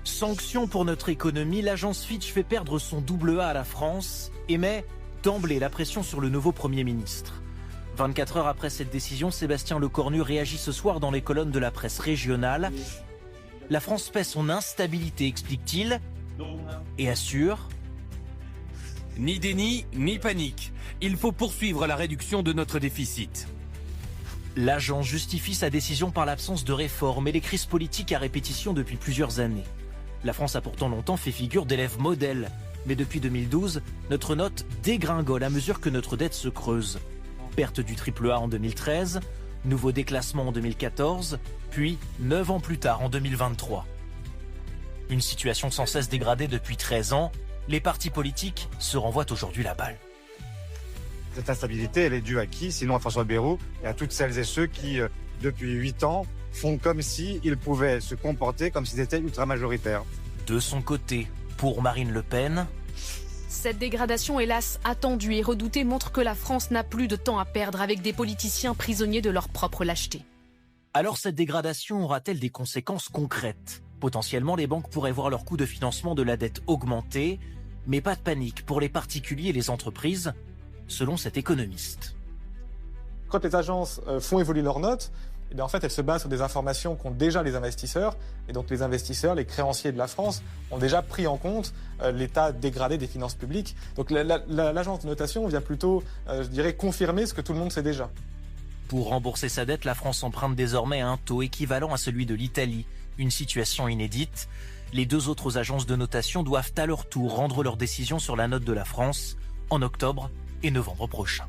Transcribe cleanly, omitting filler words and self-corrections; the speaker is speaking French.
Sanction pour notre économie, l'agence Fitch fait perdre son double A à la France et met d'emblée la pression sur le nouveau Premier ministre. 24 heures après cette décision, Sébastien Lecornu réagit ce soir dans les colonnes de la presse régionale. La France paie son instabilité, explique-t-il, et assure: ni déni, ni panique. Il faut poursuivre la réduction de notre déficit. L'agence justifie sa décision par l'absence de réforme et les crises politiques à répétition depuis plusieurs années. La France a pourtant longtemps fait figure d'élève modèle. Mais depuis 2012, notre note dégringole à mesure que notre dette se creuse. Perte du AAA en 2013, nouveau déclassement en 2014, puis 9 ans plus tard en 2023. Une situation sans cesse dégradée depuis 13 ans, les partis politiques se renvoient aujourd'hui la balle. Cette instabilité, elle est due à qui? Sinon à François Bayrou et à toutes celles et ceux qui, depuis 8 ans, font comme s'ils pouvaient se comporter comme s'ils étaient ultra-majoritaires. De son côté, pour Marine Le Pen, cette dégradation, hélas attendue et redoutée, montre que la France n'a plus de temps à perdre avec des politiciens prisonniers de leur propre lâcheté. Alors cette dégradation aura-t-elle des conséquences concrètes? Potentiellement, les banques pourraient voir leur coût de financement de la dette augmenter, mais pas de panique pour les particuliers et les entreprises, selon cet économiste. Quand les agences font évoluer leurs notes, eh bien en fait, elles se basent sur des informations qu'ont déjà les investisseurs. Et donc les investisseurs, les créanciers de la France, ont déjà pris en compte l'état dégradé des finances publiques. Donc l'agence de notation vient plutôt, je dirais, confirmer ce que tout le monde sait déjà. Pour rembourser sa dette, la France emprunte désormais à un taux équivalent à celui de l'Italie. Une situation inédite. Les deux autres agences de notation doivent à leur tour rendre leur décision sur la note de la France en octobre et novembre prochains.